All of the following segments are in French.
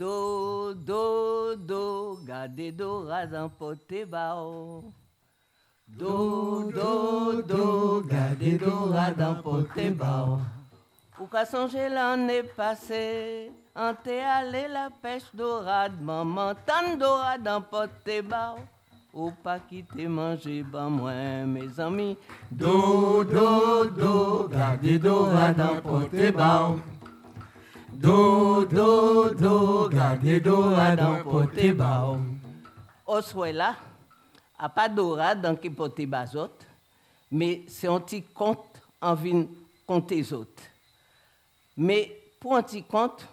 do, gade dorade en pote bao. Do, gade dorade en pote bao. Ou ka songe l'année passée, en te allé la pêche dorade, maman tan dorade en pote bao. Ou pas quitter manger, ben moi, mes amis. Do, gade dorade en pote bao. Do, gade dorade en pote bao. Oswela, a pas dorade dans qui pote bazot, mais c'est un petit conte en vin compter les autres. Mais pour un petit conte,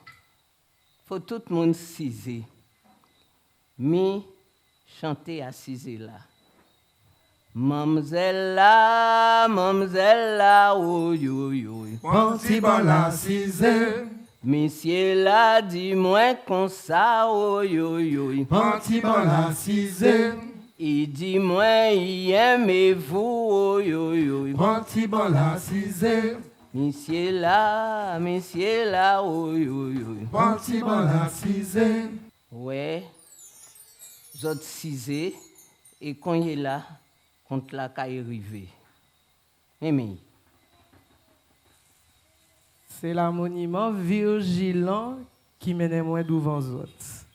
faut tout le monde ciser. Mi chanter à ciser là. Mamzella, oui, oui, oui. Panti bala ciser. Monsieur l'a dit moins qu'on ça, oui, oui, oui. Panti bala ciser. Il dit moins, il aimez-vous, oui, oui, oui. Panti bala ciser. Monsieur là, oui, oui, oui. Panti bala ciser. Ouais, j'autre cisé, et quand il est là, contre la caille arrivée. Mais. C'est la monument vigilant qui menait moins devant les autres.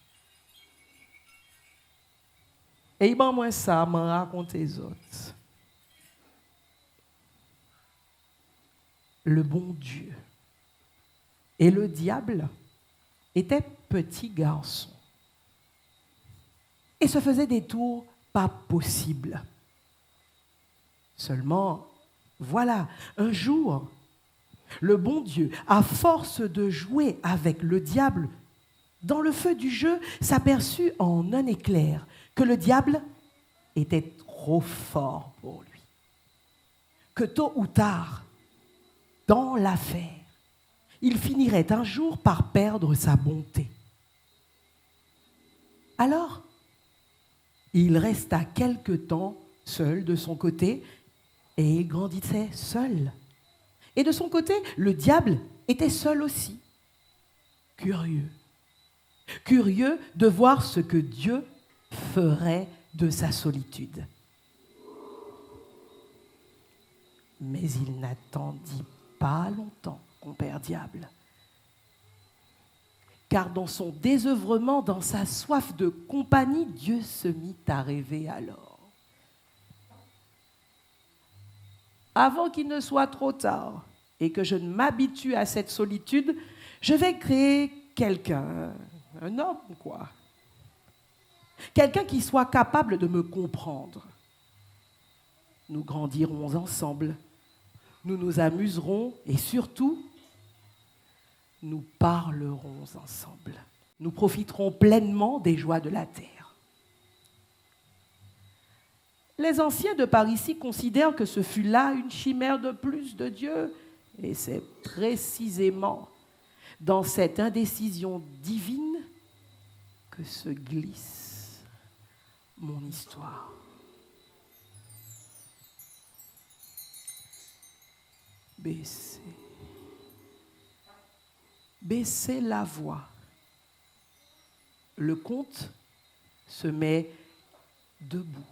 Et il m'a moins ça, m'a raconté les autres. Le bon Dieu et le diable étaient petits garçons. Et se faisaient des tours pas possibles. Seulement, voilà, un jour, le bon Dieu, à force de jouer avec le diable, dans le feu du jeu, s'aperçut en un éclair que le diable était trop fort pour lui. Que tôt ou tard, dans l'affaire, il finirait un jour par perdre sa bonté. Alors, il resta quelque temps seul de son côté et il grandissait seul. Et de son côté, le diable était seul aussi. Curieux de voir ce que Dieu ferait de sa solitude. Mais il n'attendit pas longtemps, compère diable. Car dans son désœuvrement, dans sa soif de compagnie, Dieu se mit à rêver alors. Avant qu'il ne soit trop tard et que je ne m'habitue à cette solitude, je vais créer quelqu'un, un homme quoi. Quelqu'un qui soit capable de me comprendre. Nous grandirons ensemble, nous nous amuserons et surtout, nous parlerons ensemble. Nous profiterons pleinement des joies de la terre. Les anciens de par ici considèrent que ce fut là une chimère de plus de Dieu. Et c'est précisément dans cette indécision divine que se glisse mon histoire. Baissez la voix. Le conte se met debout.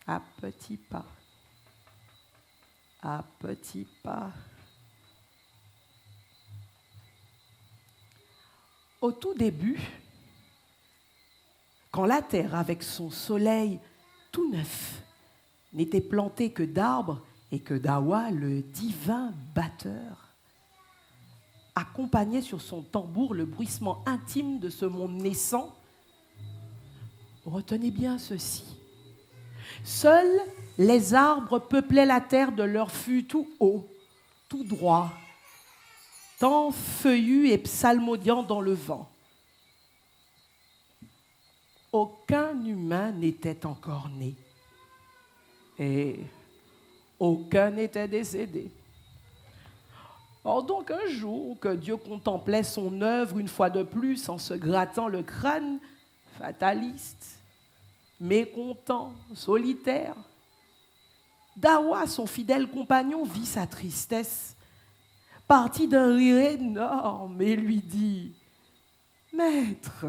À petits pas, à petits pas. Au tout début, quand la terre avec son soleil tout neuf n'était plantée que d'arbres et que Dawa, le divin batteur, accompagnait sur son tambour le bruissement intime de ce monde naissant, retenez bien ceci. Seuls les arbres peuplaient la terre de leur fût tout haut, tout droit, tant feuillus et psalmodiant dans le vent. Aucun humain n'était encore né et aucun n'était décédé. Or donc un jour que Dieu contemplait son œuvre une fois de plus en se grattant le crâne, fataliste, mécontent, solitaire, Dawa, son fidèle compagnon, vit sa tristesse, partit d'un rire énorme et lui dit « Maître,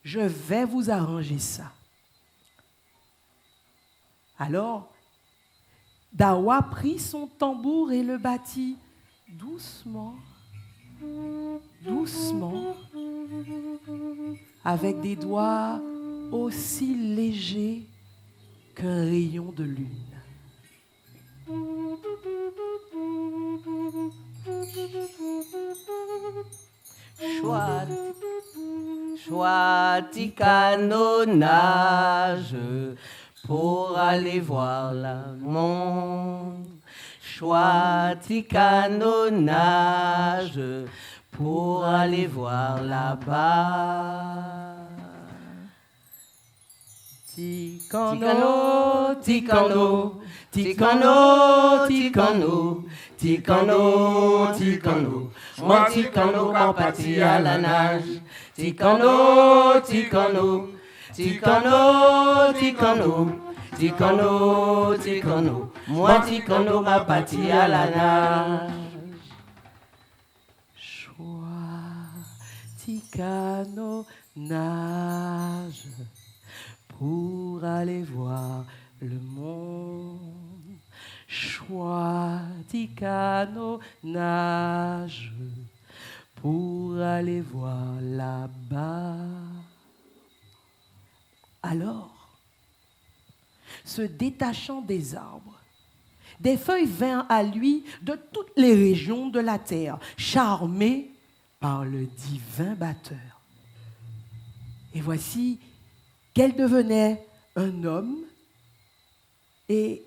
je vais vous arranger ça. Alors, Dawa prit son tambour et le battit doucement, doucement, avec des doigts aussi légers qu'un rayon de lune. Choisi canonnage pour aller voir le monde. Choisi canonnage pour aller voir là-bas. Ticano, ticano, ticano, ticano, ticano, ticano. Moi ticano quand parti à la nage. Ticano, ticano, ticano, ticano, ticano, ticano. Moi ticano quand parti à la nage. Ticano nage pour aller voir le monde. Ticano nage pour aller voir là-bas. Alors, se détachant des arbres, des feuilles vinrent à lui de toutes les régions de la terre, charmées par le divin batteur. Et voici qu'elle devenait un homme et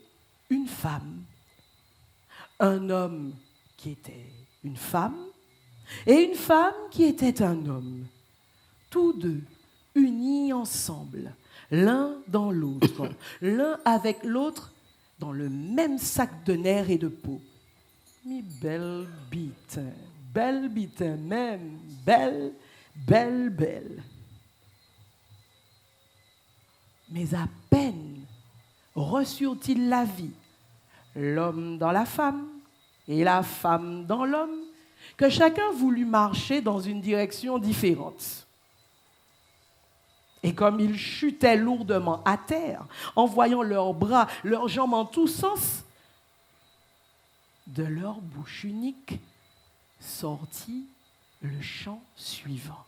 une femme. Un homme qui était une femme et une femme qui était un homme. Tous deux unis ensemble, l'un dans l'autre, l'un avec l'autre dans le même sac de nerfs et de peau. Mi belle bite même, belle, belle, belle. Mais à peine reçurent-ils la vie, l'homme dans la femme et la femme dans l'homme, que chacun voulut marcher dans une direction différente. Et comme ils chutaient lourdement à terre, en voyant leurs bras, leurs jambes en tous sens, de leur bouche unique sortit le chant suivant.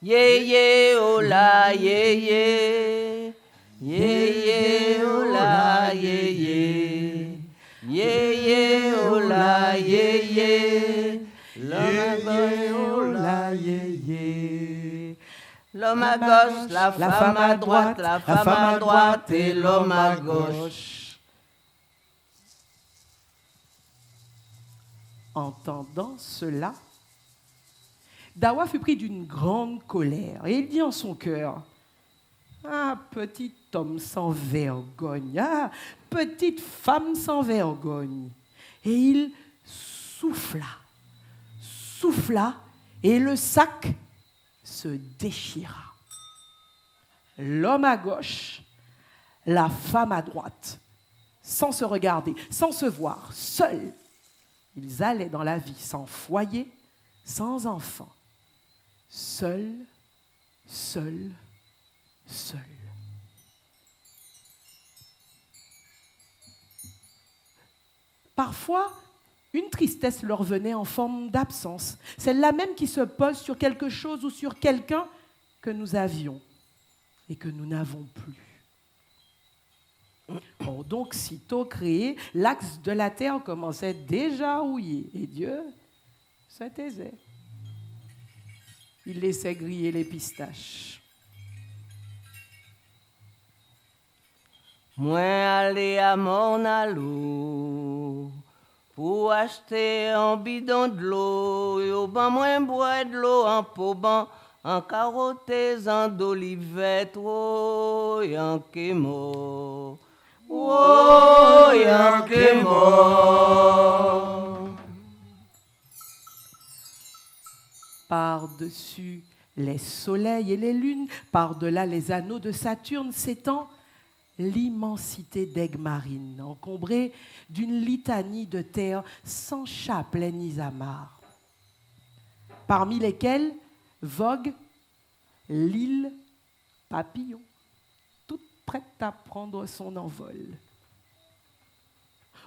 Yé yé oh la yé yé, yé yé oh la yé yé, yé yé oh la yé yé, l'homme à gauche, la femme à droite, la femme à droite et l'homme à gauche. Entendant cela, Dawa fut pris d'une grande colère et il dit en son cœur: ah, petit homme sans vergogne, ah, petite femme sans vergogne. Et il souffla, et le sac se déchira. L'homme à gauche, la femme à droite, sans se regarder, sans se voir, seuls, ils allaient dans la vie sans foyer, sans enfant. Seuls. Parfois, une tristesse leur venait en forme d'absence, celle-là même qui se pose sur quelque chose ou sur quelqu'un que nous avions et que nous n'avons plus. Or, donc, sitôt créé, l'axe de la terre commençait déjà à rouiller et Dieu se taisait. Il laissait griller les pistaches. Moi aller à Mornalo pour acheter un bidon de l'eau, et au ban moi boire de l'eau en poban, en carottes, en d'olivette, oh, y'en qui mort, oh, y'en qui mort. Par-dessus les soleils et les lunes, par-delà les anneaux de Saturne, s'étend l'immensité d'Aigues marines, encombrée d'une litanie de terre sans chapelet ni amarre. parmi lesquels vogue l'île Papillon, toute prête à prendre son envol.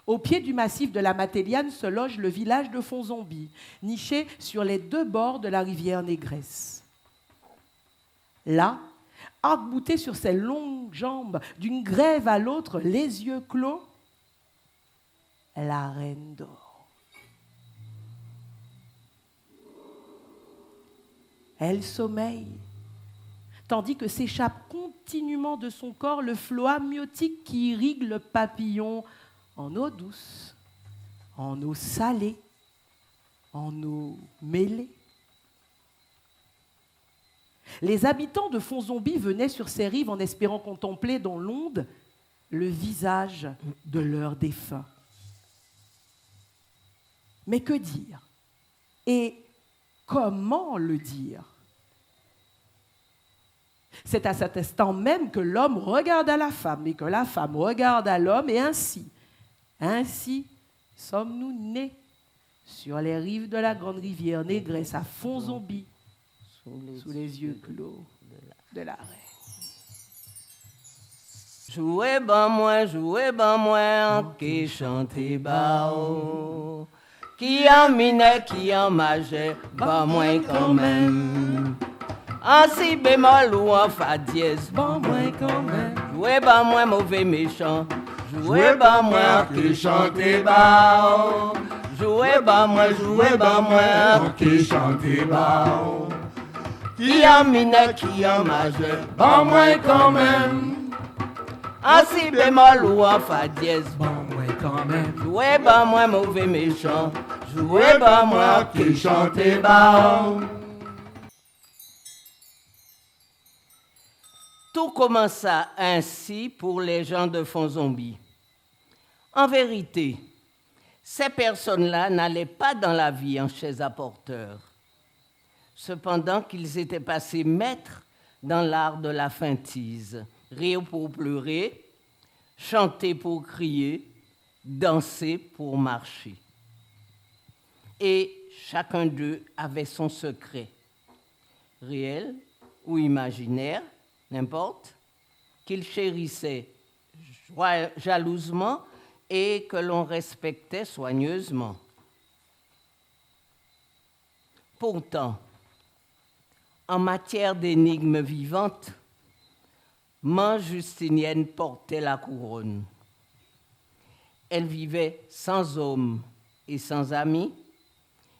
Au pied du massif de la Matéliane se loge le village de Fonzombie, niché sur les 2 bords de la rivière Négresse. Là, arc-boutée sur ses longues jambes, d'une grève à l'autre, les yeux clos, la reine dort. Elle sommeille, tandis que s'échappe continuellement de son corps le flot amniotique qui irrigue le papillon en eau douce, en eau salée, en eau mêlée. Les habitants de Fonzombie venaient sur ces rives en espérant contempler dans l'onde le visage de leurs défunts. Mais que dire? Et comment le dire? C'est à cet instant même que l'homme regarde à la femme et que la femme regarde à l'homme, et ainsi sommes-nous nés sur les rives de la grande rivière Négresse à Fonzombie, sous les yeux clos de la reine. Jouez ban moi, qui chante bao. Qui en minet, qui en majeur, ban moi quand même. En si bémol ou en fa dièse, ban moi quand même. Jouez ban moi mauvais méchant, jouez ban moi qui chante bao. Jouez ban moi, qui chante bao. qui en minet, qui en majeur, Ban moi quand même. en si bémol ou en fa dièse, Ban moi quand même. jouez ban moi mauvais méchant, jouez ban moi qui chante bao. Tout commença ainsi pour les gens de Fonzombie. En vérité, ces personnes-là n'allaient pas dans la vie en chaise à porteur. Cependant qu'ils étaient passés maîtres dans l'art de la feintise, rire pour pleurer, chanter pour crier, danser pour marcher. Et chacun d'eux avait son secret, réel ou imaginaire, n'importe, qu'il chérissait jalousement et que l'on respectait soigneusement. Pourtant, en matière d'énigmes vivantes, Mère Justinienne portait la couronne. Elle vivait sans homme et sans amis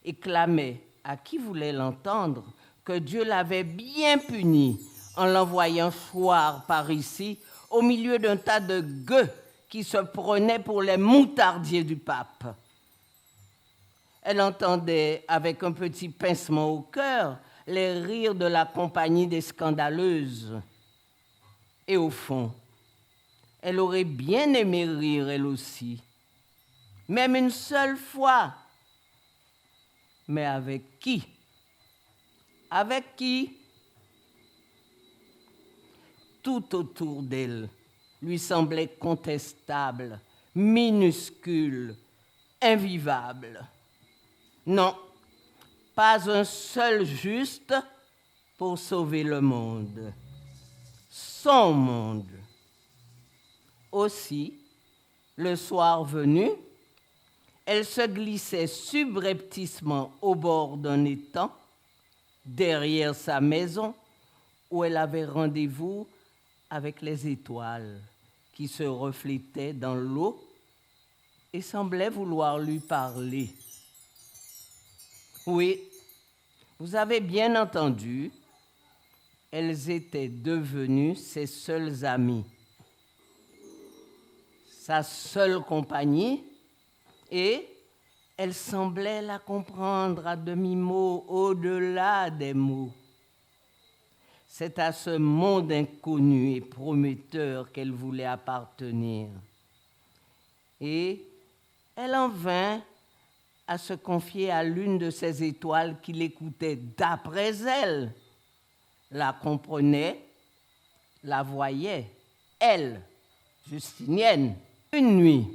et clamait à qui voulait l'entendre que Dieu l'avait bien punie en l'envoyant choir par ici au milieu d'un tas de gueux qui se prenaient pour les moutardiers du pape. Elle entendait avec un petit pincement au cœur les rires de la compagnie des scandaleuses. Et au fond, elle aurait bien aimé rire elle aussi, même une seule fois. Mais avec qui? Avec qui? Tout autour d'elle lui semblait contestable, minuscule, invivable. Non, pas un seul juste pour sauver le monde. Son monde. Aussi, le soir venu, elle se glissait subrepticement au bord d'un étang, derrière sa maison, où elle avait rendez-vous avec les étoiles qui se reflétaient dans l'eau et semblaient vouloir lui parler. Oui, vous avez bien entendu, elles étaient devenues ses seules amies, sa seule compagnie, et elle semblait la comprendre à demi-mot, au-delà des mots. C'est à ce monde inconnu et prometteur qu'elle voulait appartenir. Et elle en vint à se confier à l'une de ces étoiles qui l'écoutait d'après elle, la comprenait, la voyait, elle, Justinienne. Une nuit,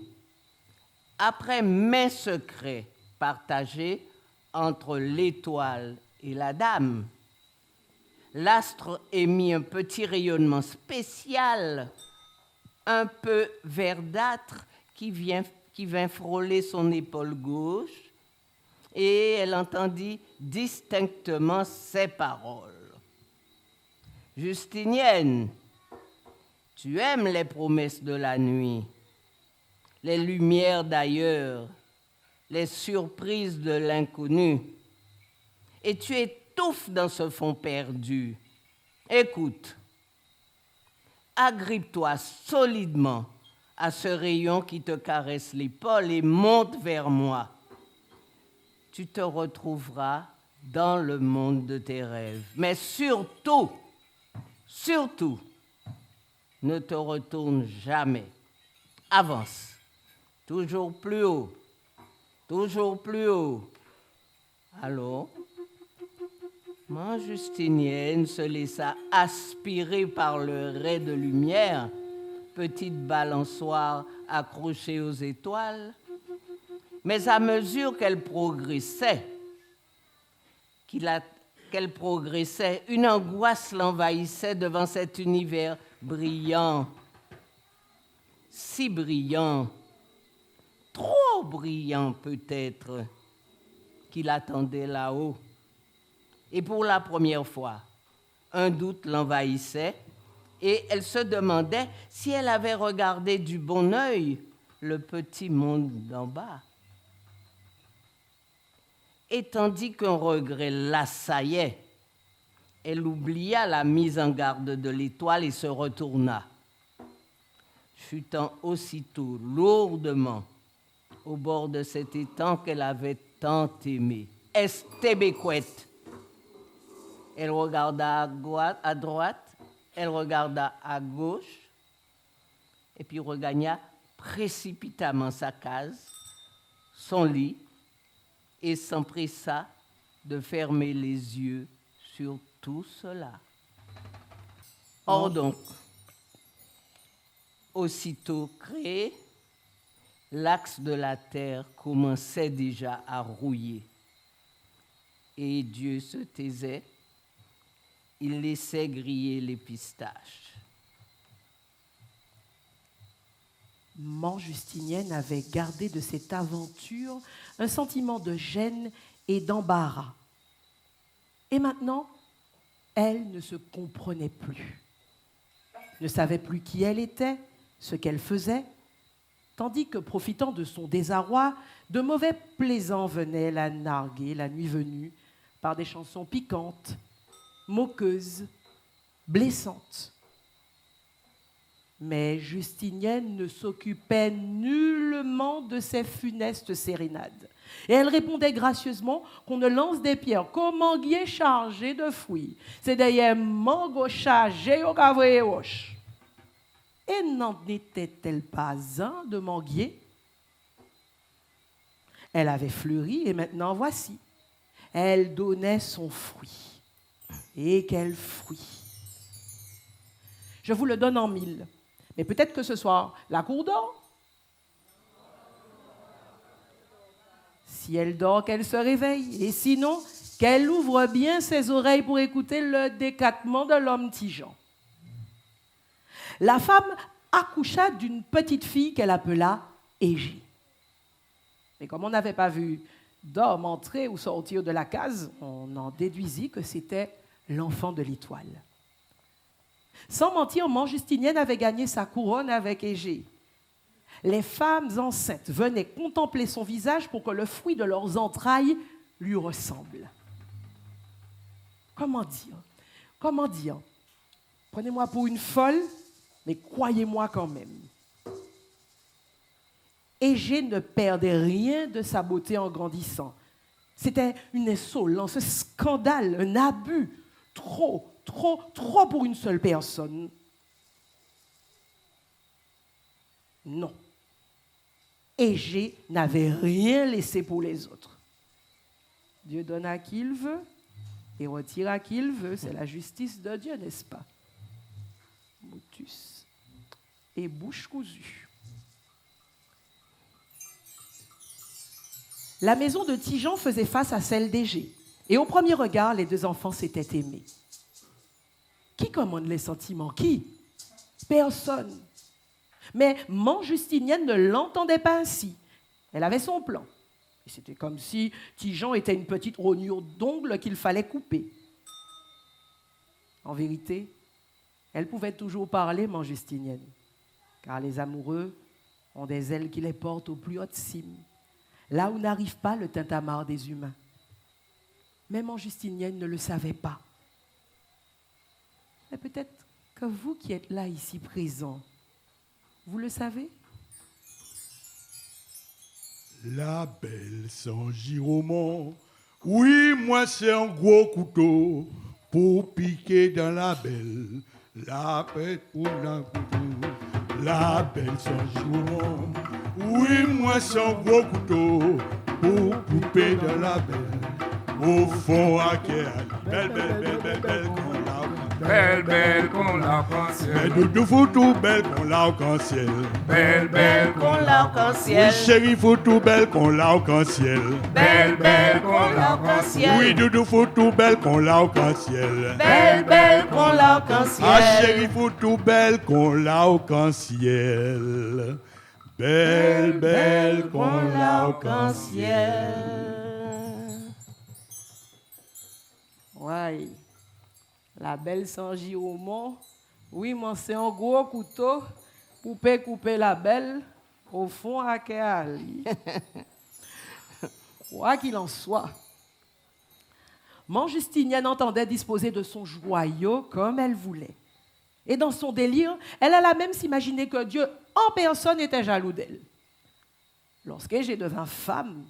après maints secrets partagés entre l'étoile et la dame. L'astre émit un petit rayonnement spécial, un peu verdâtre, qui vint frôler son épaule gauche, et elle entendit distinctement ces paroles. « Justinienne, tu aimes les promesses de la nuit, les lumières d'ailleurs, les surprises de l'inconnu, et tu étouffes dans ce fond perdu. Écoute, agrippe-toi solidement à ce rayon qui te caresse l'épaule et monte vers moi. Tu te retrouveras dans le monde de tes rêves. Mais surtout, ne te retourne jamais. Avance, toujours plus haut, toujours plus haut. » Alors, ma Justinienne se laissa aspirer par le ray de lumière, petite balançoire accrochée aux étoiles. Mais à mesure qu'elle progressait, une angoisse l'envahissait devant cet univers brillant, si brillant, trop brillant peut-être, qu'il attendait là-haut. Et pour la première fois, un doute l'envahissait et elle se demandait si elle avait regardé du bon œil le petit monde d'en bas. Et tandis qu'un regret l'assaillait, elle oublia la mise en garde de l'étoile et se retourna, chutant aussitôt lourdement au bord de cet étang qu'elle avait tant aimé. Estébéquette. Elle regarda à droite, elle regarda à gauche, et puis regagna précipitamment sa case, son lit, et s'empressa de fermer les yeux sur tout cela. Or donc, aussitôt créé, l'axe de la terre commençait déjà à rouiller. Et Dieu se taisait, il laissait griller les pistaches. Maman Justinienne avait gardé de cette aventure un sentiment de gêne et d'embarras. Et maintenant, elle ne se comprenait plus, ne savait plus qui elle était, ce qu'elle faisait, tandis que, profitant de son désarroi, de mauvais plaisants venaient la narguer la nuit venue par des chansons piquantes, moqueuses, blessantes. Mais Justinienne ne s'occupait nullement de ces funestes sérénades. Et elle répondait gracieusement qu'on ne lance des pierres qu'au manguier chargé de fruits. C'est d'ailleurs mango chargé au cavrier roche. Et n'en était-elle pas un de manguier? Elle avait fleuri et maintenant voici. Elle donnait son fruit. Et quel fruit! Je vous le donne en 1000. Mais peut-être que ce soit la cour d'or. Si elle dort, qu'elle se réveille. Et sinon, qu'elle ouvre bien ses oreilles pour écouter le décatement de l'homme tigeant. La femme accoucha d'une petite fille qu'elle appela Égée. Mais comme on n'avait pas vu d'homme entrer ou sortir de la case, on en déduisit que c'était l'enfant de l'étoile. Sans mentir, maman Justinienne avait gagné sa couronne avec Égée. Les femmes enceintes venaient contempler son visage pour que le fruit de leurs entrailles lui ressemble. Comment dire? Prenez-moi pour une folle, mais croyez-moi quand même. Égée ne perdait rien de sa beauté en grandissant. C'était une insolence, un scandale, un abus, trop pour une seule personne. Non. Égée n'avait rien laissé pour les autres. Dieu donne à qui il veut et retire à qui il veut. C'est la justice de Dieu, n'est-ce pas? Motus et bouche cousue. La maison de Tigean faisait face à celle d'Égée. Et au premier regard, les deux enfants s'étaient aimés. Qui commande les sentiments? Qui? Personne. Mais maman Justinienne ne l'entendait pas ainsi. Elle avait son plan. Et c'était comme si Tijan était une petite rognure d'ongles qu'il fallait couper. En vérité, elle pouvait toujours parler, maman Justinienne, car les amoureux ont des ailes qui les portent aux plus hautes cimes, là où n'arrive pas le tintamarre des humains. Mais maman Justinienne ne le savait pas. Mais peut-être que vous qui êtes là, ici présents, vous le savez? La belle sans giromont, oui, moi c'est un gros couteau pour piquer dans la belle. La belle pour la couteau, la belle sans giromont, oui, moi c'est un gros couteau pour couper dans la belle. Au fond, à quelle belle, belle, belle, belle, belle, qu'on l'a. Belle, belle comme l'arc-en-ciel. Belle doudou foutou, belle comme l'arc-en-ciel. Belle, belle Qu'on comme l'arc-en-ciel. Oui, chérie foutou, belle comme l'arc-en-ciel. Belle, belle qu'on l'arc-en-ciel. Oui, doudou foutou, belle comme l'arc-en-ciel. Belle, belle qu'on Ah, l'arc-en-ciel. chérie foutou, belle comme l'arc-en-ciel. Belle, belle comme l'arc-en-ciel. Ouais. La belle sans giromont, oui, moi c'est un gros couteau pour couper la belle au fond à Kéali. Quoi qu'il en soit, maman Justinienne entendait disposer de son joyau comme elle voulait. Et dans son délire, elle alla même s'imaginer que Dieu en personne était jaloux d'elle. Lorsqu'Égée devint femme,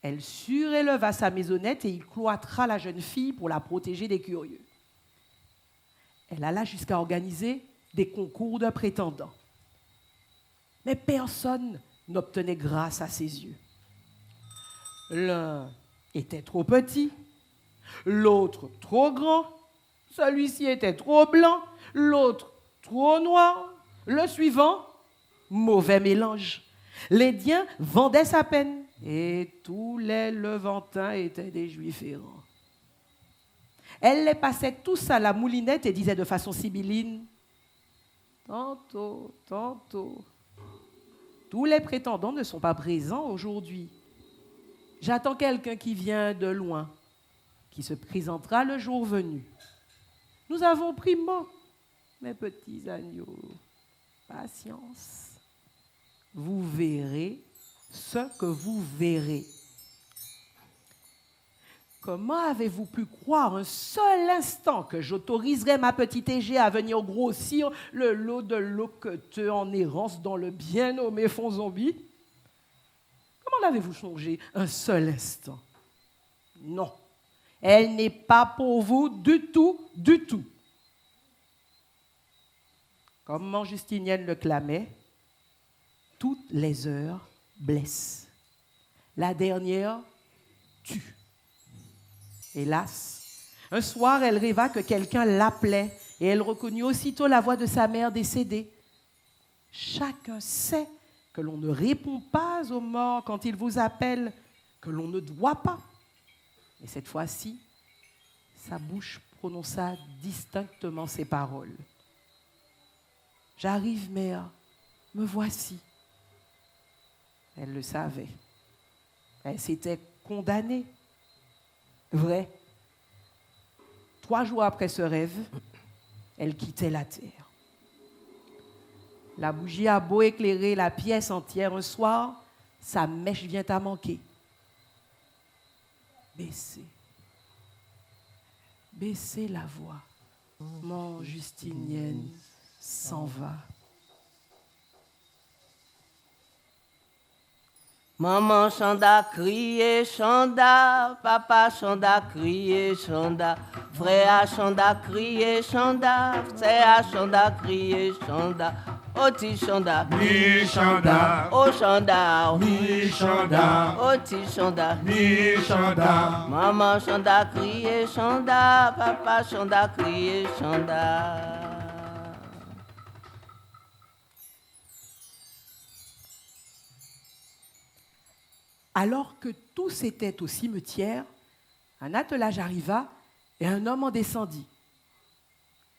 elle suréleva sa maisonnette et y cloîtra la jeune fille pour la protéger des curieux. Elle alla jusqu'à organiser des concours de prétendants. Mais personne n'obtenait grâce à ses yeux. L'un était trop petit, l'autre trop grand, celui-ci était trop blanc, l'autre trop noir, le suivant, mauvais mélange. L'Édien vendait sa peine et tous les Levantins étaient des Juifs errants. Elle les passait tous à la moulinette et disait de façon sibylline « Tantôt, tantôt. Tous les prétendants ne sont pas présents aujourd'hui. J'attends quelqu'un qui vient de loin, qui se présentera le jour venu. Nous avons pris mot, mes petits agneaux. Patience. Vous verrez ce que vous verrez. » Comment avez-vous pu croire un seul instant que j'autoriserais ma petite Égée à venir grossir le lot de loqueteux en errance dans le bien nommé Fond Zombie? Comment l'avez-vous changé un seul instant? Non, elle n'est pas pour vous du tout, du tout. Comme maman Justinienne le clamait, toutes les heures blessent. La dernière tue. Hélas, un soir, elle rêva que quelqu'un l'appelait et elle reconnut aussitôt la voix de sa mère décédée. Chacun sait que l'on ne répond pas aux morts quand ils vous appellent, que l'on ne doit pas. Et cette fois-ci, sa bouche prononça distinctement ces paroles. « J'arrive, mère, me voici. » Elle le savait. Elle s'était condamnée. Vrai. 3 jours après ce rêve, elle quittait la terre. La bougie a beau éclairer la pièce entière un soir, sa mèche vient à manquer. Baissez. Baissez la voix. Mon Justinienne s'en va. Maman chanda crier chanda, papa chanda crier chanda, frère chanda crier chanda, sœur chanda crier chanda, oti chanda, Mi chanda, o chanda, mi chanda, oti chanda, mi chanda. maman chanda crier chanda, papa chanda crier chanda. Alors que tous étaient au cimetière, un attelage arriva et un homme en descendit.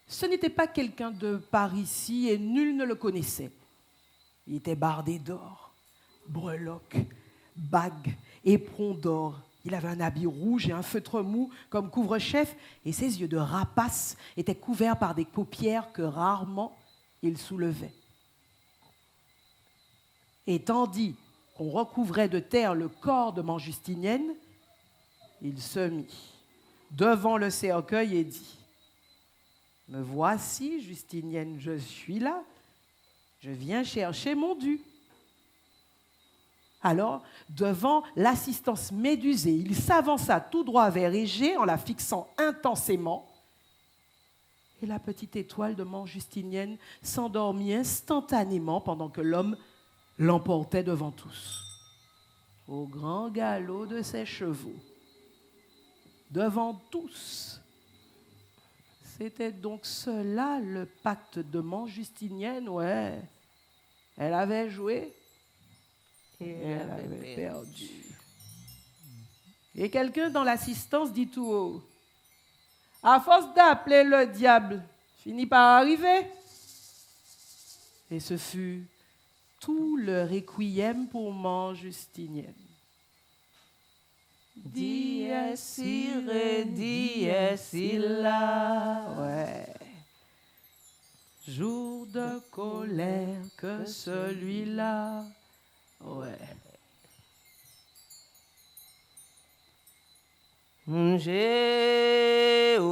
Ce n'était pas quelqu'un de par ici et nul ne le connaissait. Il était bardé d'or, breloques, bagues, éperons d'or. Il avait un habit rouge et un feutre mou comme couvre-chef et ses yeux de rapace étaient couverts par des paupières que rarement il soulevait. Et tandis qu'on recouvrait de terre le corps de Manjustinienne, il se mit devant le cercueil et dit « Me voici, Justinienne, je suis là, je viens chercher mon dû. » Alors, devant l'assistance médusée, il s'avança tout droit vers Égée en la fixant intensément. Et la petite étoile de Manjustinienne s'endormit instantanément pendant que l'homme l'emportait devant tous, au grand galop de ses chevaux. Devant tous. C'était donc cela le pacte de Manjustinienne, ouais. Elle avait joué et elle avait perdu. Et quelqu'un dans l'assistance dit tout haut, « À force d'appeler le diable, finit par arriver. » Et ce fut tout le requiem pour Manjustinienne. Dies irae, dies illa. Ouais. Jour de colère que celui-là. Ouais. Mon Géo,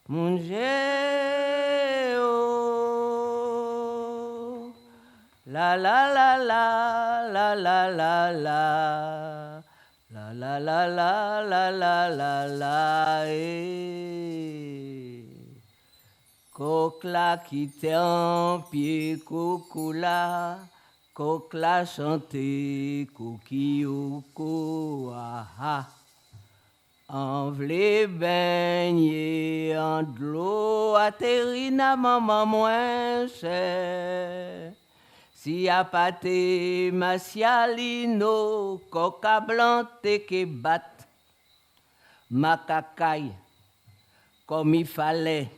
mon Géo, la la la la la la la la la la la la la la la la coq la qui t'est en pied, coucou la. Coq la chanté, coquillou, ah ah. En v'lé baigné, en de l'eau, atterri na maman moins cher. Si a pâté, macialino, coca blante que bat. Macacaille, comme il fallait.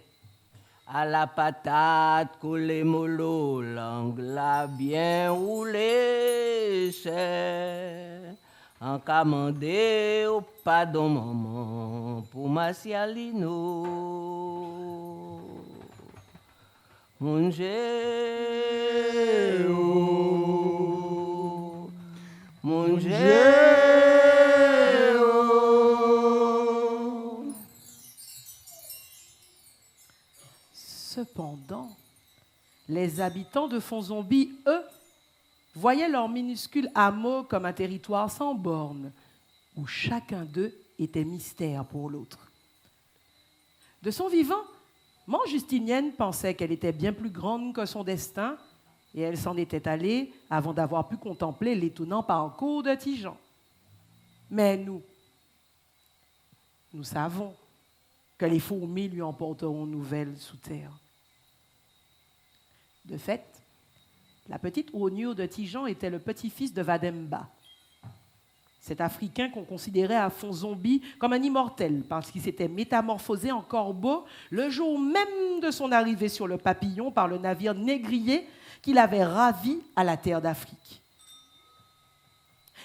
À la patate, coulé mollo, l'angla bien roulé, cher. En commandé au pardon maman pour Macialino. Mon Géo, mon Géo. Cependant, les habitants de Fonzombie, eux, voyaient leur minuscule hameau comme un territoire sans bornes, où chacun d'eux était mystère pour l'autre. De son vivant, Manjustinienne pensait qu'elle était bien plus grande que son destin, et elle s'en était allée avant d'avoir pu contempler l'étonnant parcours de Tijan. Mais nous savons que les fourmis lui emporteront nouvelle sous terre. De fait, la petite Onur de Tijan était le petit-fils de Vademba, cet Africain qu'on considérait à Fonzombie comme un immortel parce qu'il s'était métamorphosé en corbeau le jour même de son arrivée sur le papillon par le navire négrier qu'il avait ravi à la terre d'Afrique.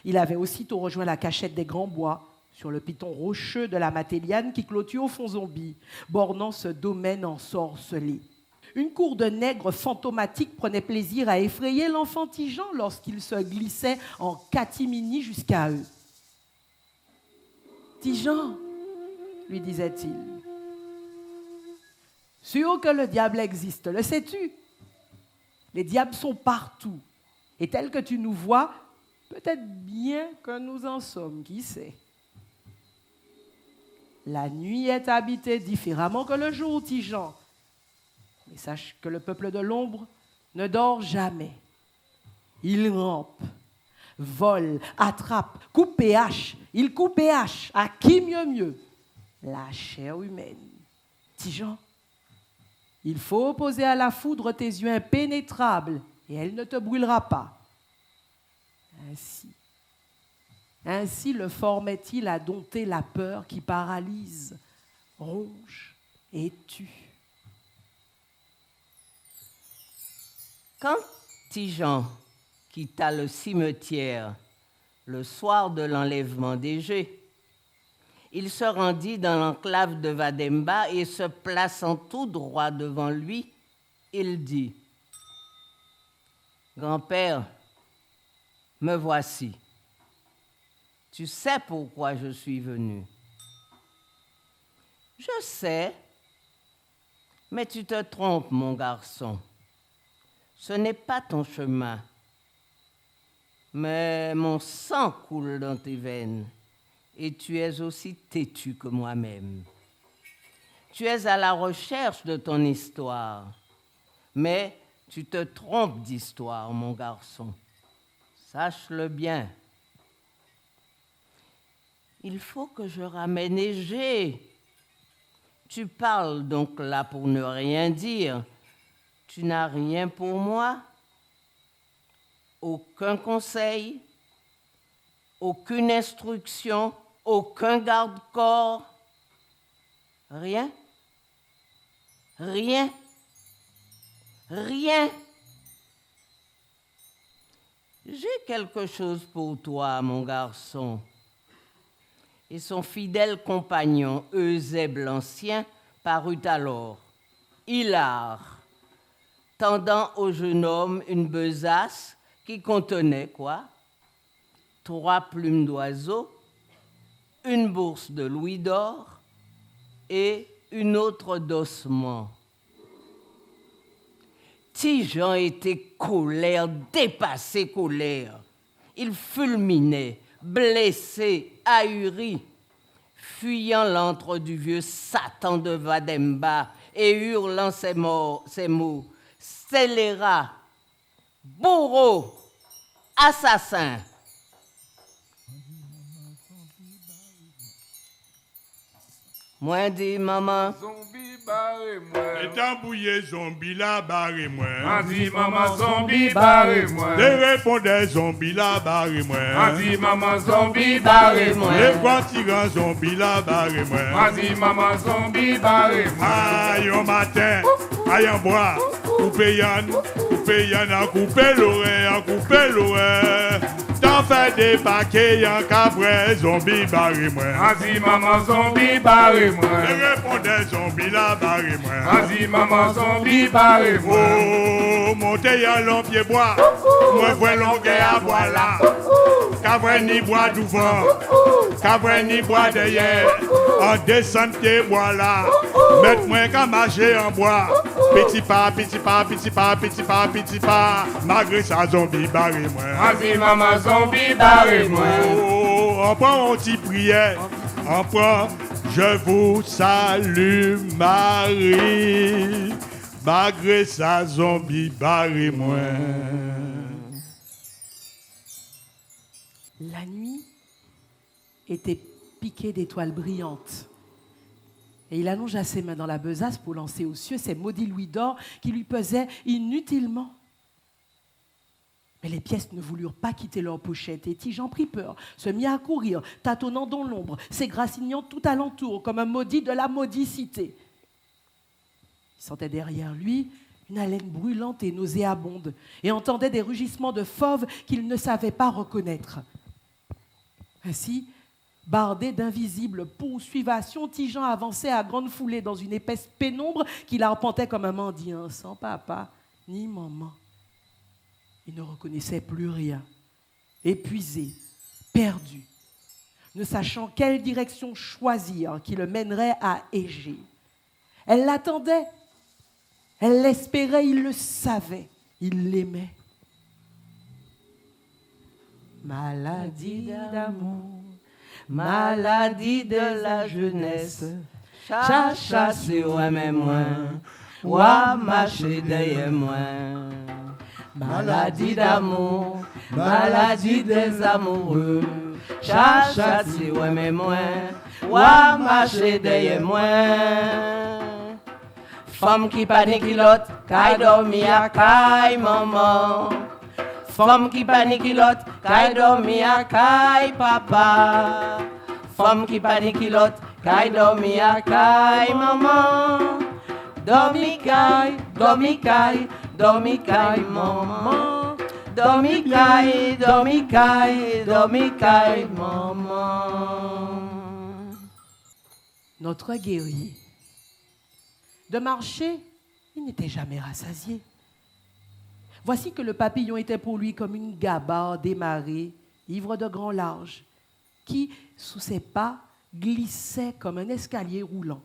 Il avait aussitôt rejoint la cachette des Grands Bois, sur le piton rocheux de la Matéliane qui clôture Fonzombie, bornant ce domaine ensorcelé. Une cour de nègres fantomatiques prenait plaisir à effrayer l'enfant Tijan lorsqu'il se glissait en catimini jusqu'à eux. « Tijan, lui disait-il, sûr que le diable existe, le sais-tu? Les diables sont partout, et tels que tu nous vois, peut-être bien que nous en sommes, qui sait? La nuit est habitée différemment que le jour, Tijan. Mais sache que le peuple de l'ombre ne dort jamais. Il rampe, vole, attrape, coupe et hache. Il coupe et hache. À qui mieux? La chair humaine. Tijan, il faut opposer à la foudre tes yeux impénétrables et elle ne te brûlera pas. Ainsi, Ainsi le formait-il à dompter la peur qui paralyse, ronge et tue. Quand Tijan quitta le cimetière le soir de l'enlèvement d'Égée, il se rendit dans l'enclave de Vademba et se plaçant tout droit devant lui, il dit « Grand-père, me voici. Tu sais pourquoi je suis venu. » « Je sais, mais tu te trompes, mon garçon. Ce n'est pas ton chemin. Mais mon sang coule dans tes veines et tu es aussi têtu que moi-même. Tu es à la recherche de ton histoire, mais tu te trompes d'histoire, mon garçon. Sache-le bien. Il faut que je ramène Égée. Tu parles donc là pour ne rien dire. Tu n'as rien pour moi? Aucun conseil, aucune instruction, aucun garde-corps? Rien? Rien? Rien? J'ai quelque chose pour toi, mon garçon. Et son fidèle compagnon, Eusèbe l'Ancien, parut alors, hilar, tendant au jeune homme une besace qui contenait quoi? 3 plumes d'oiseau, une bourse de louis d'or et une autre d'ossements. Tijan était colère, dépassé colère. Il fulminait, blessé, ahuri, fuyant l'antre du vieux Satan de Vademba et hurlant ces mots, scélérat, bourreau, assassin. Moi dit maman. Zombie barré moi. Et tambouillé zombie là barré moi. Dit maman zombie barré moi. Les répondait zombie là barré moi. Dit maman zombie barré moi. Les voitures zombie là barré moi. Dit maman zombie barré moi. Aïe au matin, aïe en bois, coupé yann, a coupé l'oreille. T'en fais des paquets y'a cabré, zombie barré moi. Dit maman zombie barré moi. Les répondait zombie là barré moi. Dit maman zombie barré moi. Oh, montez y'a l'ompier bois, moi vois longueur à bois là. Cabré ni bois d'ouvant, cabré ni bois derrière. En descente tes bois là, mette-moi qu'à marcher en bois. Petit pas, malgré ça zombie barré moi. Dit maman zombie barré moi. Oh, on prend un petit prière, on prend, je vous salue Marie, malgré ça zombie barré moi. La nuit était piquée d'étoiles brillantes. Et il allongea ses mains dans la besace pour lancer aux cieux ces maudits louis d'or qui lui pesaient inutilement. Mais les pièces ne voulurent pas quitter leur pochette et Tijan prit peur, se mit à courir, tâtonnant dans l'ombre, s'égrassignant tout alentour comme un maudit de la maudicité. Il sentait derrière lui une haleine brûlante et nauséabonde et entendait des rugissements de fauves qu'il ne savait pas reconnaître. Ainsi, bardé d'invisibles poursuivations, Tijan avançait à grande foulée dans une épaisse pénombre qu'il arpentait comme un mendiant, sans papa ni maman. Il ne reconnaissait plus rien, épuisé, perdu, ne sachant quelle direction choisir qui le mènerait à Égée. Elle l'attendait, elle l'espérait, il le savait, il l'aimait. Maladie d'amour, maladie de la jeunesse, chacha sur moi-même, ouah marcher derrière moi. Maladie d'amour, maladie des amoureux, chacha sur moi-même, ouah marcher derrière moi. Femme qui panique l'autre, qui dormi à caille maman. Femme qui panique l'autre, qu'aille dormir à caille papa. Femme qui panique l'autre, qu'aille dormir à caille maman. Dormi caille, dormi caille, dormi caille maman. Dormi caille, dormi caille, dormi caille maman. Notre guerrier. De marcher, il n'était jamais rassasié. Voici que le papillon était pour lui comme une gabarre démarrée, ivre de grand large, qui, sous ses pas, glissait comme un escalier roulant.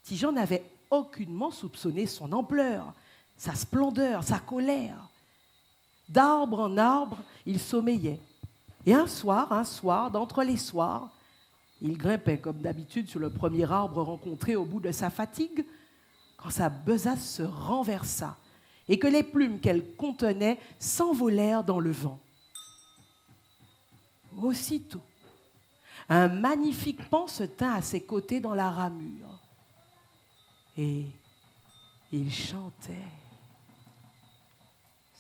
Tigeon n'avait aucunement soupçonné son ampleur, sa splendeur, sa colère. D'arbre en arbre, il sommeillait. Et un soir, d'entre les soirs, il grimpait comme d'habitude sur le premier arbre rencontré au bout de sa fatigue, quand sa besace se renversa et que les plumes qu'elle contenait s'envolèrent dans le vent. Aussitôt, un magnifique paon se tint à ses côtés dans la ramure. Et il chantait.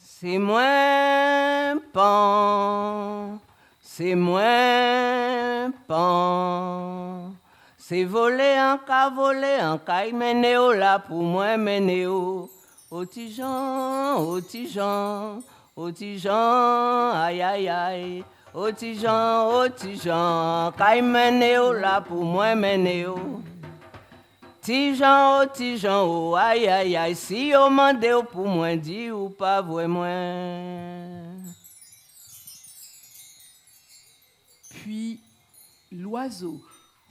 C'est moins pan, c'est moins pan. C'est voler en cas, il mène là pour moi, mène au Tigeon, au Tigeon, au Tigeon, aïe aïe aïe. Au Tigeon, quand il mène là pour moi, mène au Tigeon, oh, aïe aïe aïe. Si on mande pour moi, dit ou pas vraiment. Puis l'oiseau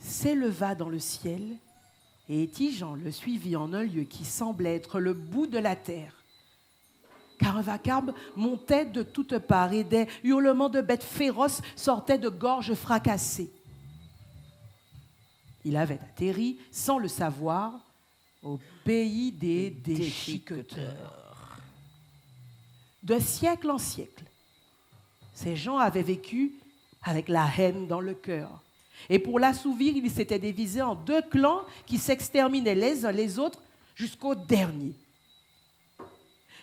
s'éleva dans le ciel et Tigeon le suivit en un lieu qui semblait être le bout de la terre. Car un vacarme montait de toutes parts et des hurlements de bêtes féroces sortaient de gorges fracassées. Il avait atterri, sans le savoir, au pays des déchiqueteurs. De siècle en siècle, ces gens avaient vécu avec la haine dans le cœur. Et pour l'assouvir, ils s'étaient divisés en 2 clans qui s'exterminaient les uns les autres jusqu'au dernier.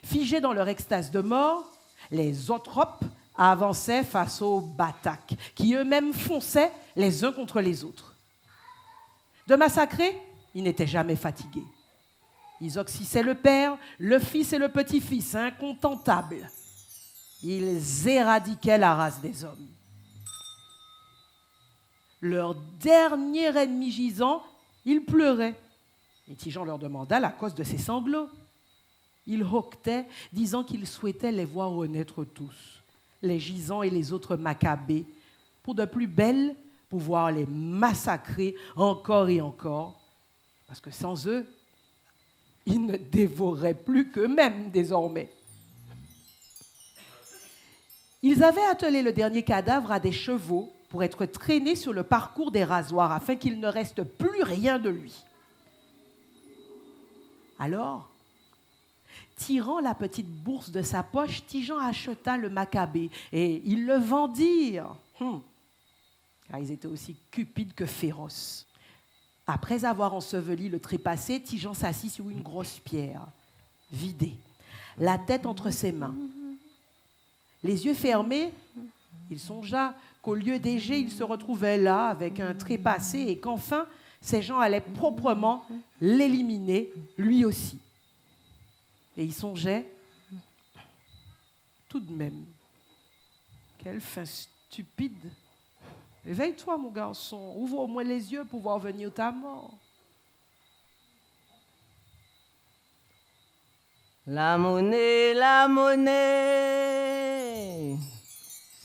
Figés dans leur extase de mort, les Otropes avançaient face aux Batak, qui eux-mêmes fonçaient les uns contre les autres. De massacrer, ils n'étaient jamais fatigués. Ils oxyssaient le père, le fils et le petit-fils, incontentables. Ils éradiquaient la race des hommes. Leur dernier ennemi gisant, ils pleuraient. Et Tigeon leur demanda la cause de ces sanglots. Ils hoquetaient, disant qu'ils souhaitaient les voir renaître tous, les gisants et les autres Maccabées, pour de plus belles pouvoir les massacrer encore et encore, parce que sans eux, ils ne dévoreraient plus qu'eux-mêmes désormais. Ils avaient attelé le dernier cadavre à des chevaux pour être traînés sur le parcours des rasoirs, afin qu'il ne reste plus rien de lui. Alors, tirant la petite bourse de sa poche, Tigeon acheta le Maccabée et ils le vendirent. Car ils étaient aussi cupides que féroces. Après avoir enseveli le trépassé, Tigeon s'assit sur une grosse pierre, vidée, la tête entre ses mains. Les yeux fermés, il songea qu'au lieu d'Égée, il se retrouvait là avec un trépassé et qu'enfin, ces gens allaient proprement l'éliminer, lui aussi. Et il songeait, tout de même, quelle fin stupide. Éveille-toi, mon garçon, ouvre au moins les yeux pour voir venir ta mort. La monnaie,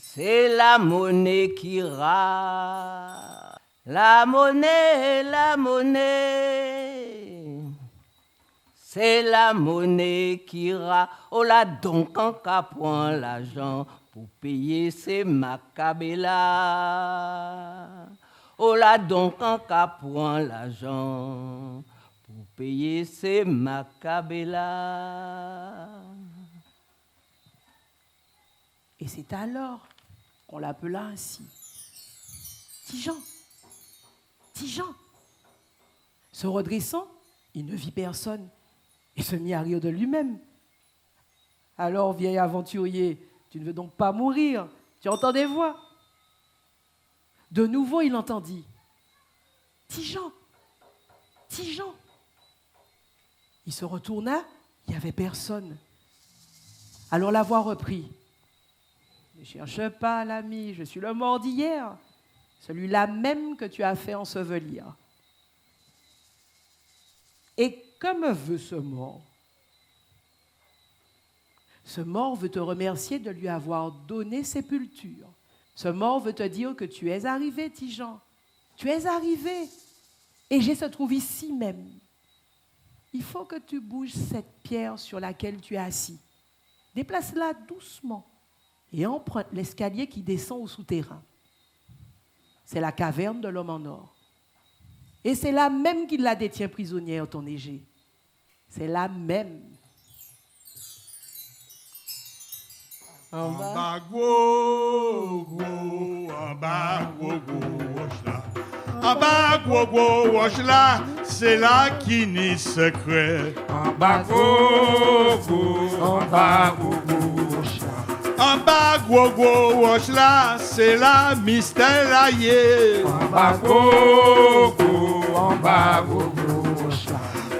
c'est la monnaie qui rare. La monnaie, c'est la monnaie qui rare. Oh là donc, en cas point l'argent pour payer ces Maccabées là. Oh là donc, en cas point l'argent pour payer ces Maccabées là. Et c'est alors qu'on l'appela ainsi. Tigeon. Se redressant, il ne vit personne et se mit à rire de lui-même. Alors, vieil aventurier, Tu ne veux donc pas mourir. Tu entends des voix. De nouveau, il entendit. Tijan, Tijan. Il se retourna, il n'y avait personne. Alors la voix reprit. Ne cherche pas, l'ami, je suis le mort d'hier, celui-là même que tu as fait ensevelir. Et que me veut ce mort? Ce mort veut te remercier de lui avoir donné sépulture. Ce mort veut te dire que tu es arrivé, Tijan. Tu es arrivé. Et je se trouve ici même. Il faut que tu bouges cette pierre sur laquelle tu es assis. Déplace-la doucement et emprunte l'escalier qui descend au souterrain. C'est la caverne de l'homme en or. Et c'est là même qu'il la détient prisonnière, ton égée. C'est là même. En bas, gros, gros, en bas, gros, gros, wash là. En bas, gros, gros, wash là, c'est là qui n'est secret. En bas, gogo, en bas, gogo. En bas, gros, gros, wash là, c'est là mystère là, yeah. En bas, gogo, en bas, gogo.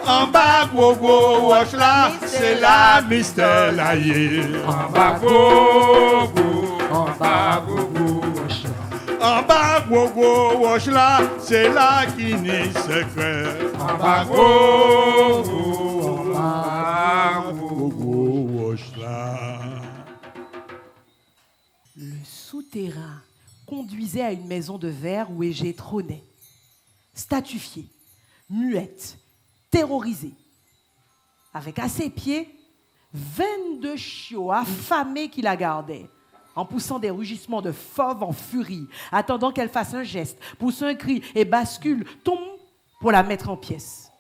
En bas, gros, gros, wash là, c'est là mystère là, yeah. En bas, gogo, en bas, gogo. En bas, gros, gros, wash là, c'est là qui n'est secret. En bas, gogo, en bas, Gros, gros, wash là. Le souterrain conduisait à une maison de verre où Égée trônait, statufiée, muette, terrorisée. Avec à ses pieds 22 chiots affamés qui la gardaient, en poussant des rugissements de fauve en furie, attendant qu'elle fasse un geste, pousse un cri et bascule, tombe pour la mettre en pièces.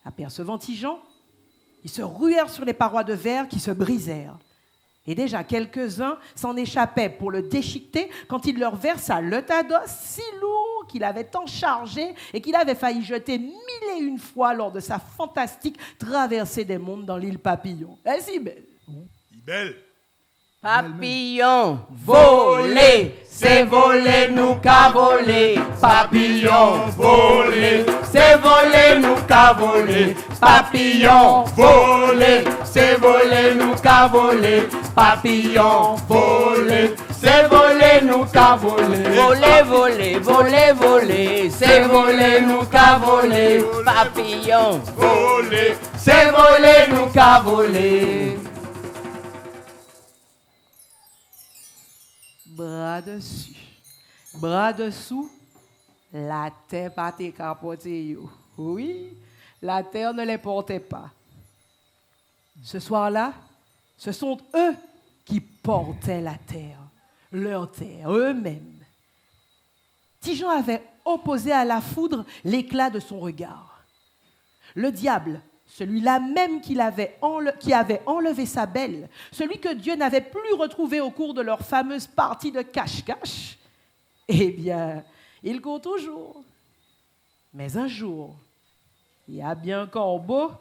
Apercevant Tijan, ils se ruèrent sur les parois de verre qui se brisèrent. Et déjà, quelques-uns s'en échappaient pour le déchiqueter quand il leur versa le tas d'os si lourd qu'il avait tant chargé et qu'il avait failli jeter 1001 fois lors de sa fantastique traversée des mondes dans l'île Papillon. Elle est si belle. Belle. Papillon, volé, c'est volé, nous qu'a volé. Papillon, volé, c'est volé, nous qu'a volé. Papillon, volé, c'est volé, nous qu'a volé. Papillon, volé, c'est volé, nous qu'a volé. Volé, volé, volé, volé, c'est volé, nous qu'a volé. Papillon, Volé. c'est volé, nous qu'a volé. Bras dessus, bras dessous, la terre pas t'est capotée. Oui, la terre ne les portait pas. Ce soir-là, ce sont eux qui portaient la terre, leur terre, eux-mêmes. Tijan avait opposé à la foudre l'éclat de son regard. Le diable, celui-là même qui avait enlevé sa belle, celui que Dieu n'avait plus retrouvé au cours de leur fameuse partie de cache-cache, eh bien, il court toujours. Mais un jour, il y a bien un corbeau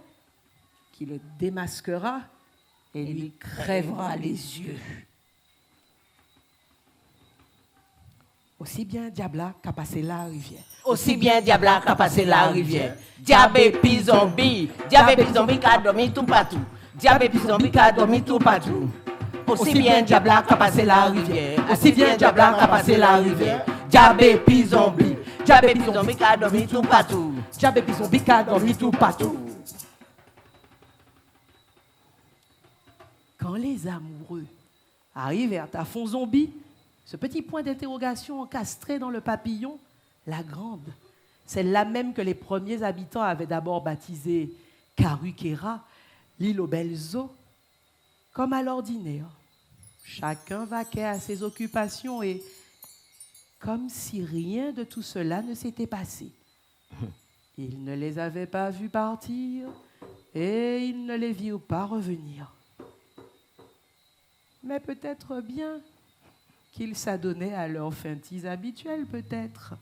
qui le démasquera et lui crèvera les yeux. Aussi bien Diabla qu'a passé la rivière. Aussi bien Diabla qu'a passé la rivière. Diable et puis zombie qu'a dormi tout partout. Diable et puis zombie qu'a dormi tout partout. Aussi bien Diabla qu'a passé la rivière. Aussi bien Diabla qu'a passé la rivière. Diable et puis zombie qu'a dormi tout partout. Diable et puis zombie qu'a dormi tout partout. Quand les amoureux arrivèrent à Fond Zombie, ce petit point d'interrogation encastré dans le papillon, la grande, celle-là même que les premiers habitants avaient d'abord baptisée Karukera, l'île aux belles eaux, comme à l'ordinaire. Chacun vaquait à ses occupations et comme si rien de tout cela ne s'était passé. Ils ne les avaient pas vus partir et ils ne les virent pas revenir. Mais peut-être bien qu'ils s'adonnaient à leurs feintises habituelles, peut-être.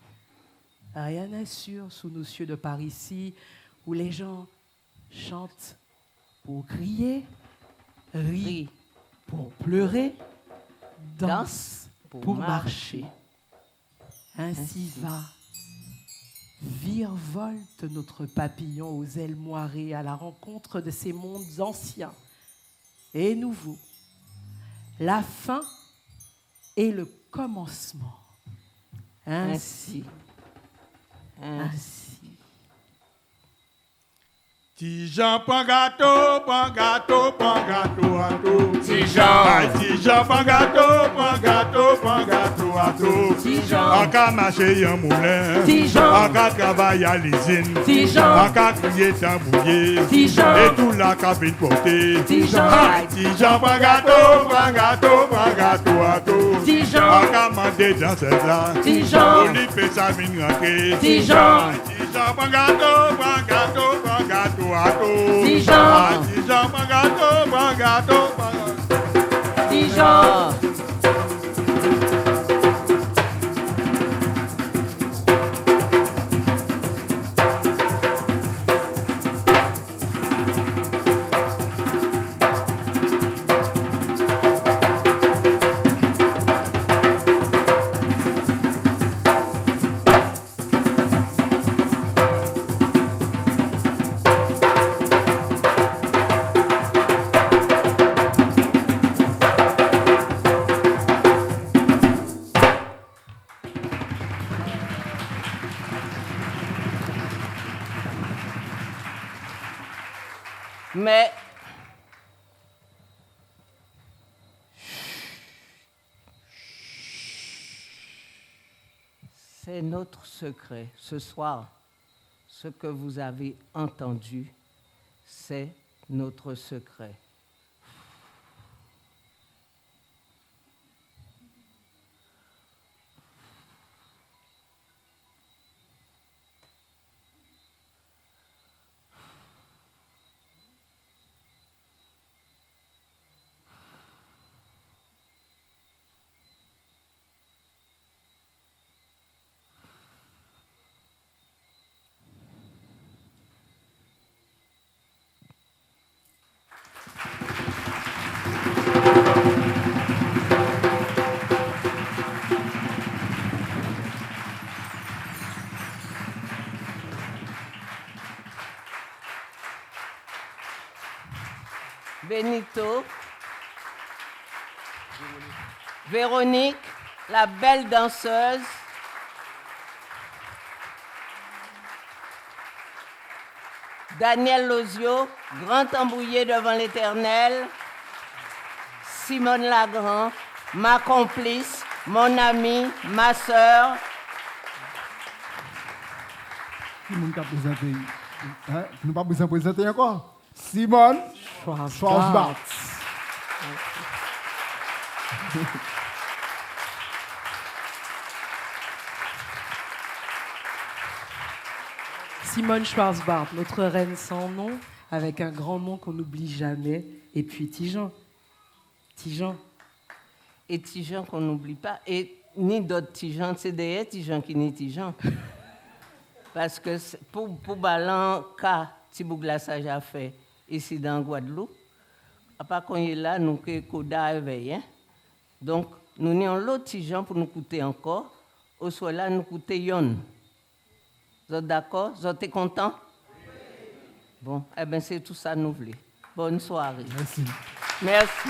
Rien n'assure sous nos cieux de Parisis, où les gens chantent pour crier, rient pour pleurer, danse pour marcher. Ainsi va, virevolte notre papillon aux ailes moirées à la rencontre de ces mondes anciens et nouveaux. La fin et le commencement. Ainsi. Tijan pan gâteau, pan gâteau, pan gâteau à tout. Tijan. Tijan pan gâteau, pan gâteau, pan gâteau à tout. Tijan. En cas marcher un moulin. Tijan. En cas travailler à l'usine. Tijan. En cas crier tambouiller. Tijan. Et tout la cabine portée. Tijan. Tijan pan gâteau, pan gâteau, pan gâteau à tout. Tijan. En cas mander dans cette là. Tijan. On y fait sa mine rentrer. Tijan. Tijan pan gâteau, pan gâteau, pan gâteau. Tijan. Tijan, pan gâteau, pan gâteau, pan gâteau. Tijan. Mais c'est notre secret. Ce soir, ce que vous avez entendu, c'est notre secret. Benito, Véronique, la belle danseuse, Daniel Lozio, grand tambouiller devant l'Éternel, Simone Lagrand, ma complice, mon amie, ma sœur. Qui nous a présenté? Nous pas besoin de présenter encore? Simone Schwarzbart. Simone Schwarzbart, notre reine sans nom, avec un grand nom qu'on n'oublie jamais. Et puis Tijan. Et Tijan qu'on n'oublie pas. Et ni d'autres Tijan, c'est des Tijan qui n'est Tijan. Parce que pour Balan, cas, Tibouglassage a fait ici dans Guadeloupe, à part qu'on est là, nous que Koda éveillé. Hein? Donc, nous n'avons l'autre Tijan pour nous coûter encore. Au soit là, nous coûter yon. Vous êtes d'accord? Vous êtes contents? Bon, eh bien, c'est tout ça nous voulons. Bonne soirée. Merci. Merci.